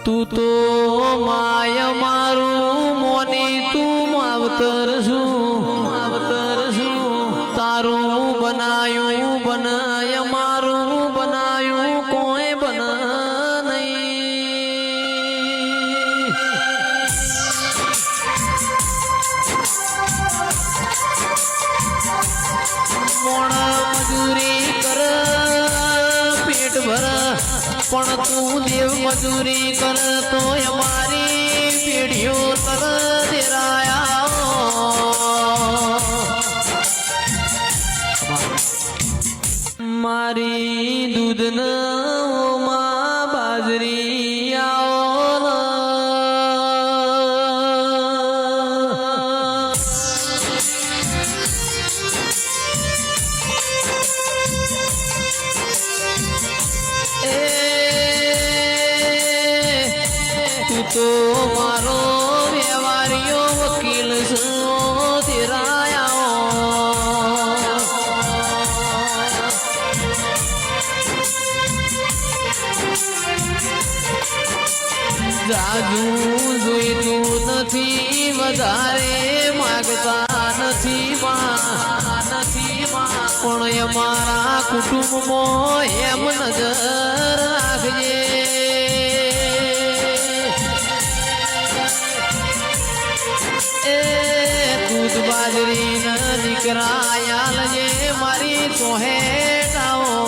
તું તો માય મારું મોની તું માવતર છું તારું બનાયું બનાય મારું બનાયું કોઈ બન નહીં મોણા મજૂરી કર પેટ ભર પણ તું દેવ મજૂરી કર તો અમારી પેઢીઓ તર દેરાયા મારી દૂધ માં બાજરી આવો તો મારો વ્યવહારીઓ વકીલ જાજુ જોઈતું નથી વધારે માગતા નથી પણ અમારા કુટુંબમાં એમ નજર રાખજે દૂધ બાજરી ન દીકરા યાલજે મારી ચોહેટાઓ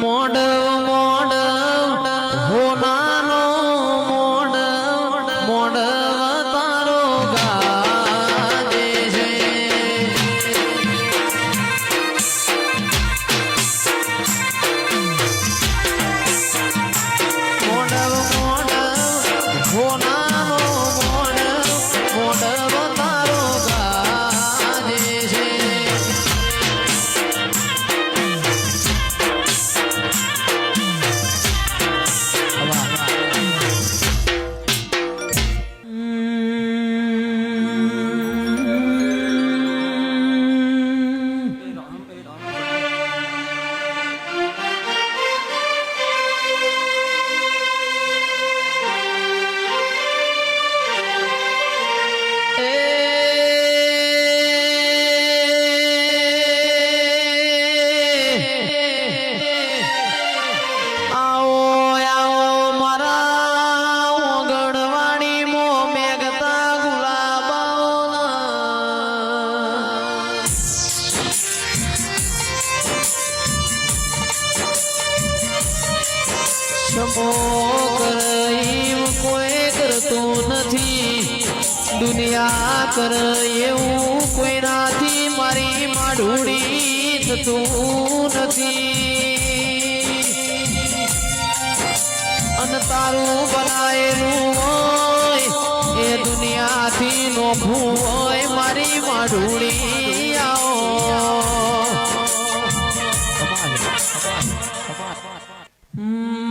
મોડ હોનાનો મોડ તારો ગાજે છે કોઈ કરતું નથી દુનિયા કર એવું કોઈ નાથી મારી માઢુડી થતું નથી અને તારું બનાયેલું હોય એ દુનિયાથી નોખું હોય મારી માઢુડી આવો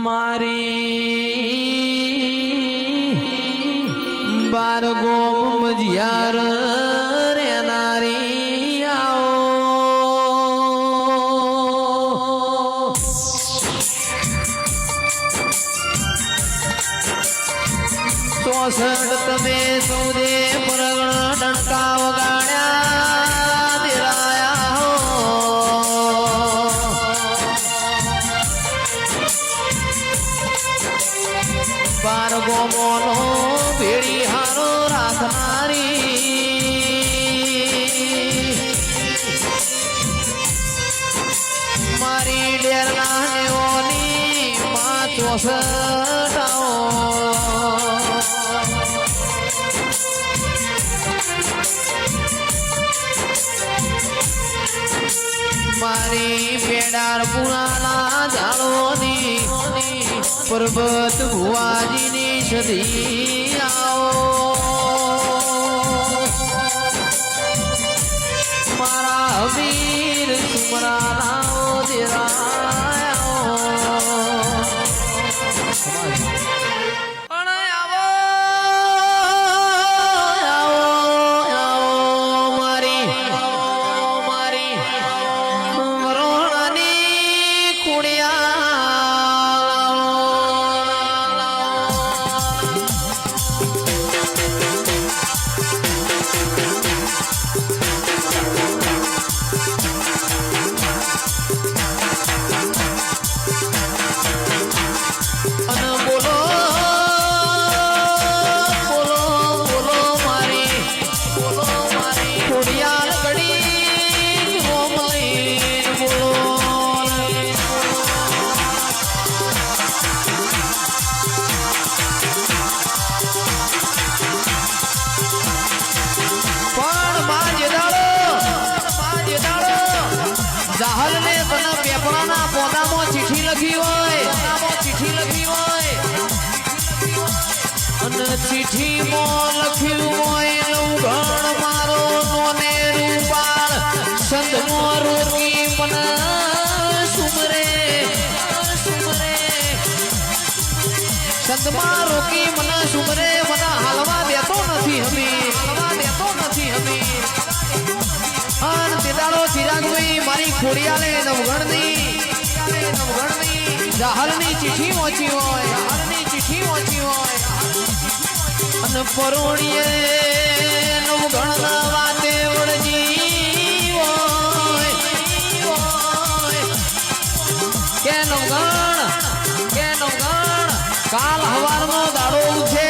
મારી બાર ગોમ મજિયાર રેનારી આવો 64 તમે સૌદે પરગણ ડંકા વગાડ્યા દેરાયા હો બાર ગોમોનો ભેડી હારો રાખનારી મારી ડેરના નેઓની માં 64 મારી પેડાર પુરાના ઝાડોની પર્વત ભુવાજીની સદી આવો મારા વીર સુમરાના દેરાયા મારી લખી હોય ચિઠ્ઠી લખી હોય અને ચિઠ્ઠીમાં લખ્યું હોય લવગણ મારો નોને રૂપાળ સંતમો રોકી મને સુમરે સંતમાં રોકી મને સુમરે મને હાલવા દેતો નથી હમી અને તે દાડો ચિરાગભાઈ મારી ખોડિયાલે નવગણની જાહલની ચિઠ્ઠી વાંચી હોય અને પરોણીએ નવગણના વાતે વળજી હોય કે નવગણ કાલ હવારનો દાડો ઉઠે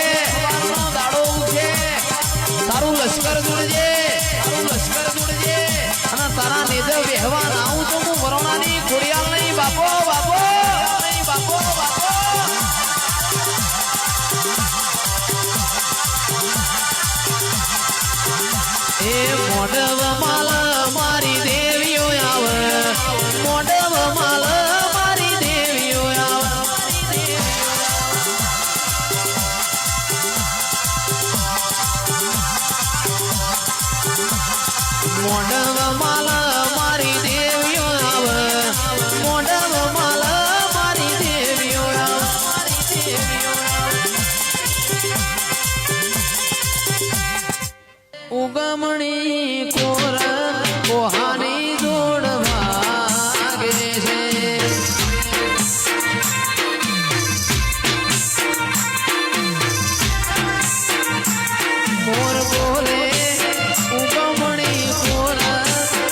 તારું લશ્કર જોડજે અને તારા નિધે વહેવા આવું તો હું વરોણાની ખોડિયાલ નહીં બાપો એ મોઢવ માલ મારી દેવીઓ આવે મોઢવ માલ મારી દેવીઓ આવે મોઢવ માલ મારી દેવીઓ આવે મોઢવ માલ મારી દેવીઓ ઉગમણી કોર કોહાની જોડ વાગે છે મોર બોલે ઉગમણી કોર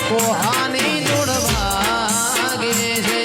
કોહાની જોડ વાગે છે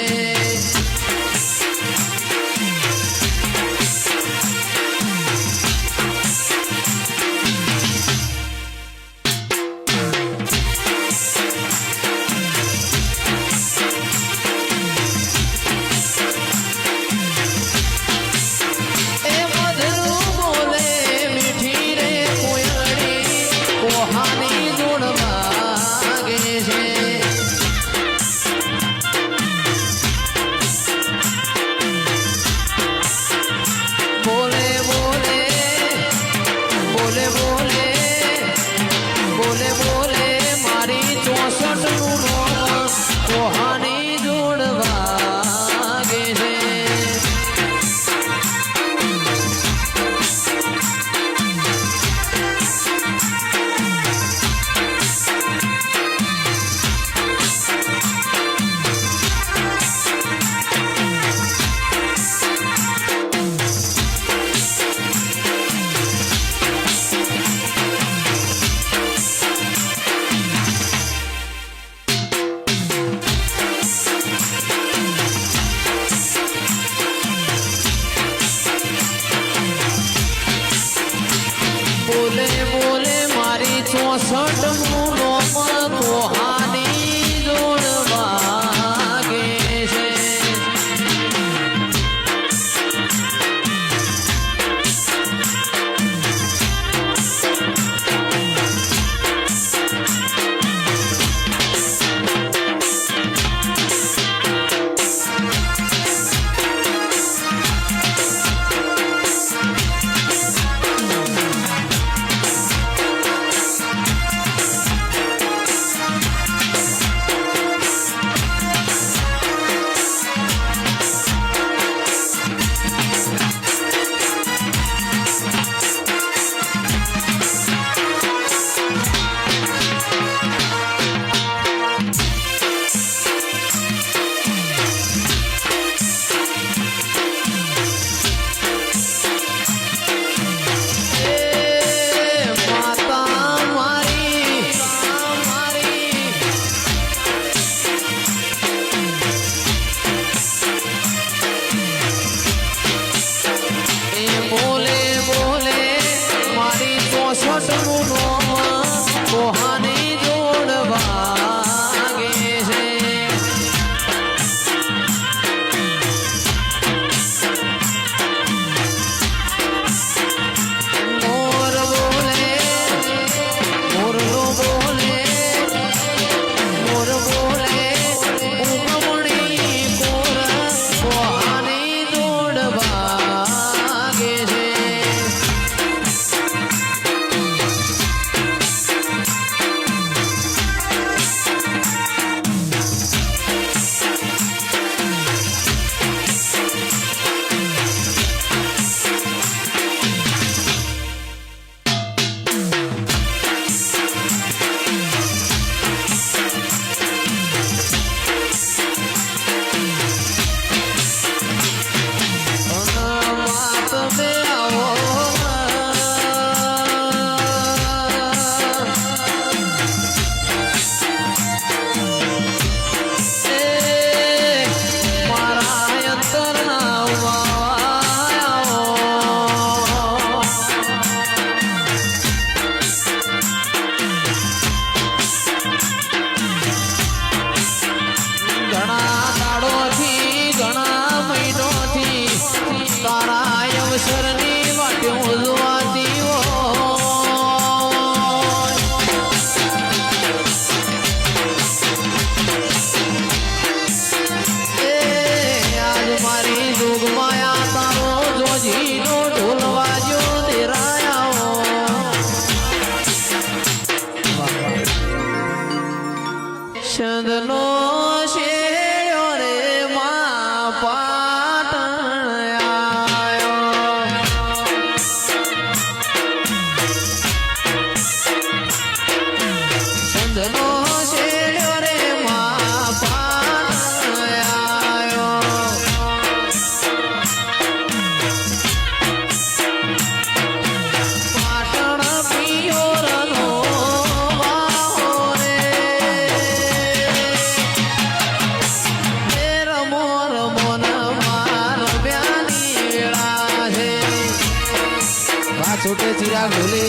छोटे चिराग ढोले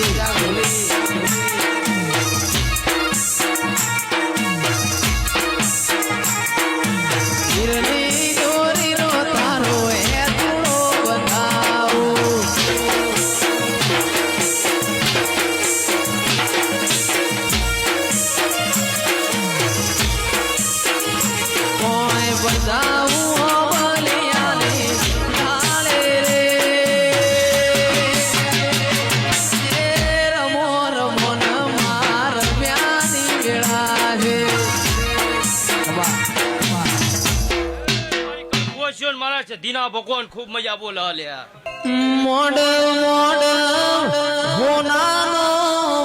દીના ભગવાન ખૂબ મજા બોલે લ્યા મોડ મોડ હોનાનો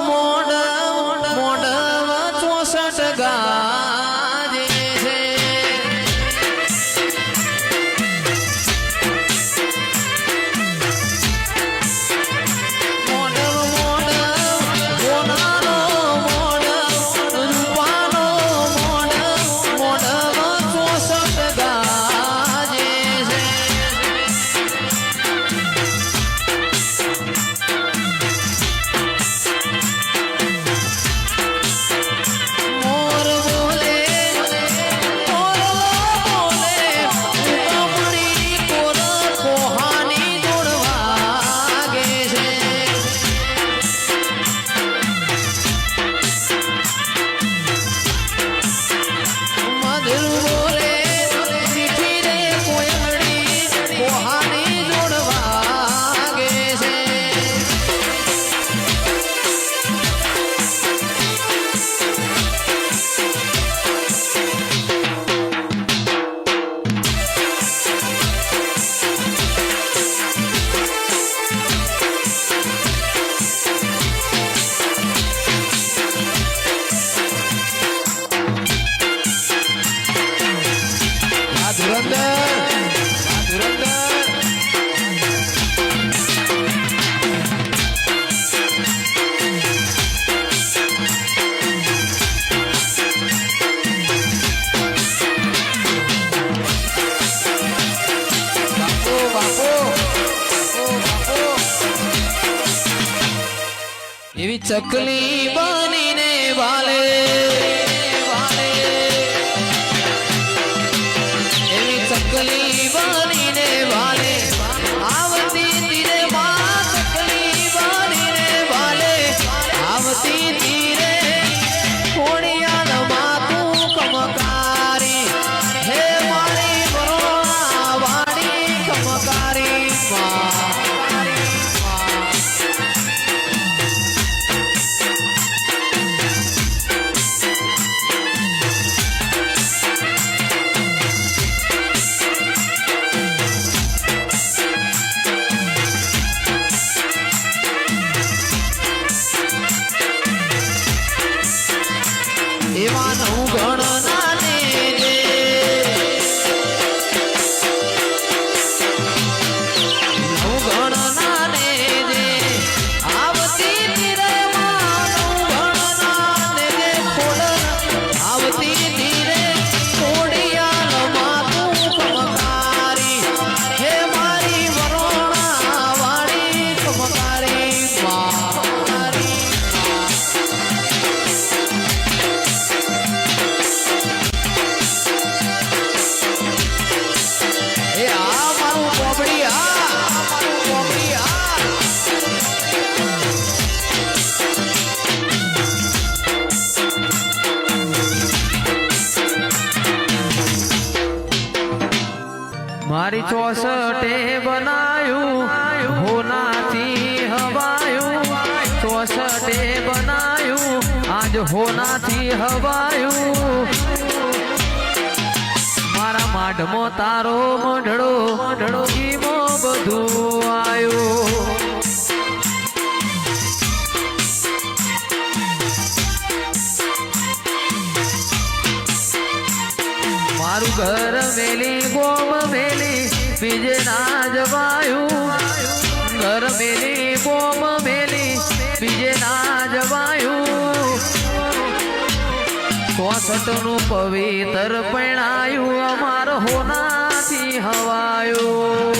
મોડ મોડ 64 ગાજે છે મોડ મોડ હોનાનો મોડ રૂપાનો મોડ મોડ 64 ગાજે છે મોર બોલે મોર બોલે કમળી કોર કોહાની દોડવાગે છે મધુર બોલે મીઠી રે કોયલડી કોહાની દોડવાગે છે આ ધુરંધર બાપો બાપો બાપો એવી ચકલી બનીને વાલે વાલે એવી ચકલી બનીને વાલે આવતી તીરે માં ચકલી બનીને વાલે આવતી તીરે ખોડિયાલમાં તું કમકારી હે મારી બરોણા વાડી કમકારી માં એવા નવ ગણનાને દે નવ ગણનાને દે આવતી તીરે માં નવ ગણનાને દે ખોડ આવતી તીરે ખોડિયાલમાં તું કમકારી હે મારી વરોણા વાળી કમકારી મારી એ આ મારું કોબડી મારું કોબડી મારી ચોસઠે બનાયું હોનાથી હવાયું ચોસઠે બનાયું આજ હોનાથી હવાયું મારા માઢમો તારો મઢડો ઈમો બધું આયો મારું ઘર મેલી ગોમ મેલી બીજે ના જવાયું ઘર મેલી ગોમ મેલી બીજે ના જવાયું 64 નું પવિત્ર પરણાયું અમાર હોનાથી હવાયું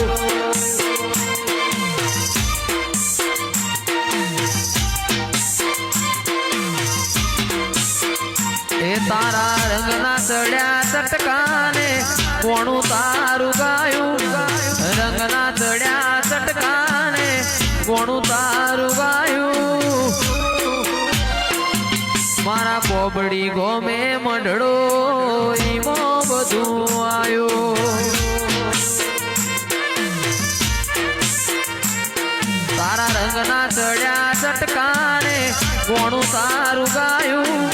તારું ગાયું રંગના ચડ્યા ચટકાને કોણું તારું ગાયું મારા કોબડી ગોમે મંડળો ઈમો બધું આયું તારા રંગના ચડ્યા ચટકાને કોણું તારું ગાયું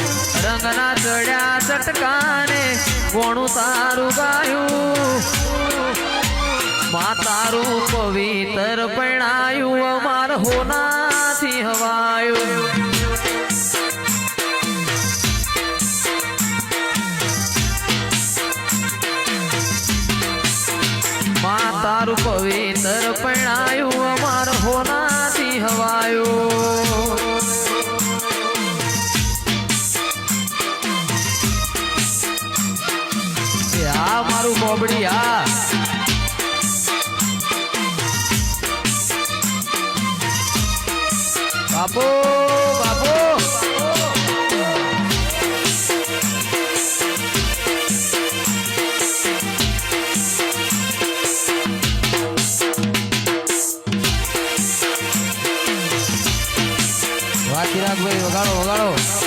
રંગના ચડ્યા ચટકાને કોણું તારું ગાયું માં તારું પવિત્ર પરણાયું અમાર હોનાથી હવાયું માં તારું પવિત્ર પરણાયું અમાર હોનાથી હવાયું આ મારું કોબડી આ બાપો બાપો વાહ ચિરાગભાઈ વગાડો વગાડો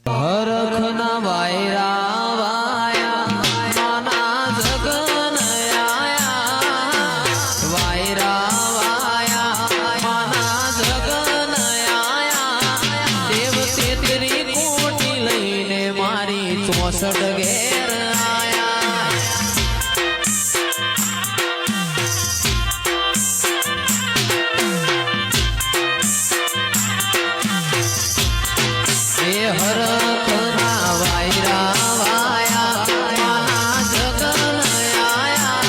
હરખના વાયરા વાયા માના જગન આયા વાયરા વાયા માના જગન આયા દેવ તેત્રી કોટી લઈને મારી 64 ઘેર આયા એ હરખના વાયરા વાયા માના જગન આયા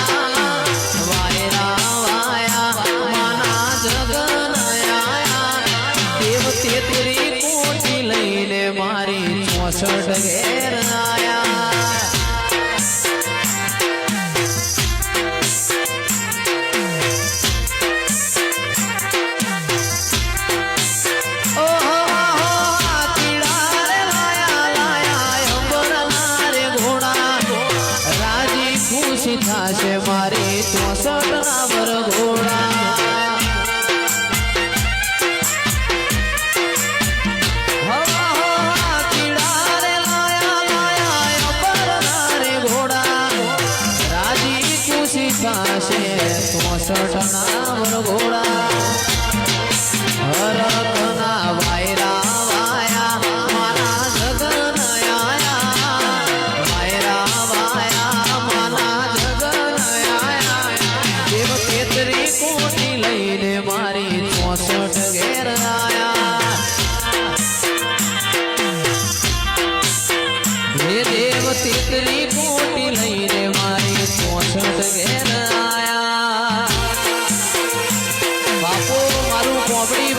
વાયરા વાયા માના જગન આયા દેવ તેત્રી કોટી લઈને મારી 64 ઘેર આયા થાશે મારે 64 ના વરઘોડા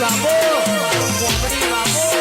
બાપો કોમડી બાપો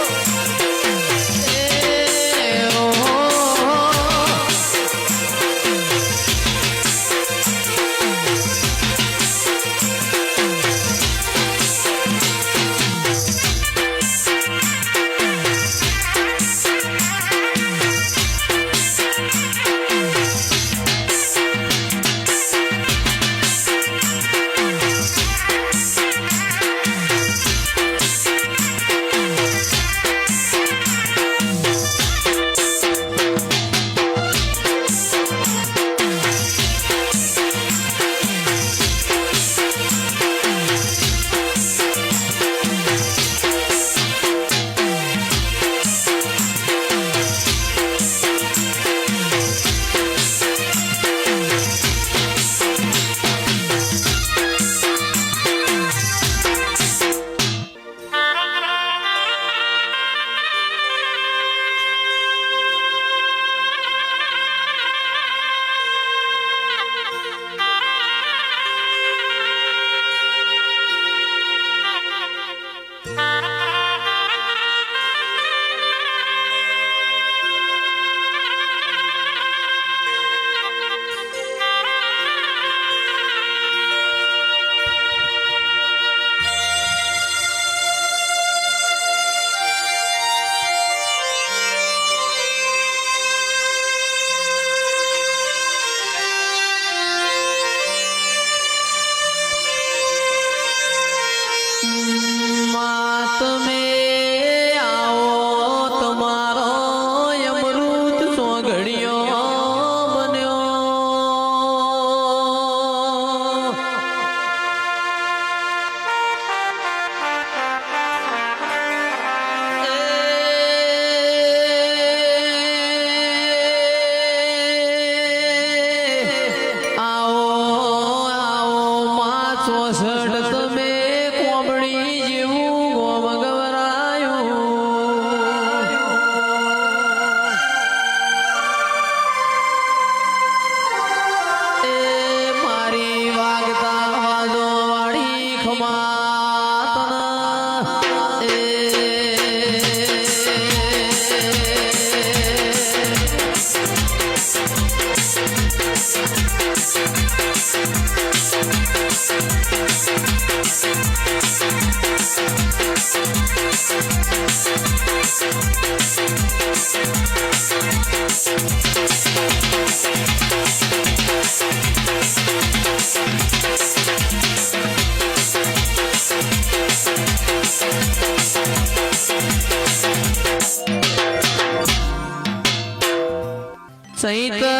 સહિત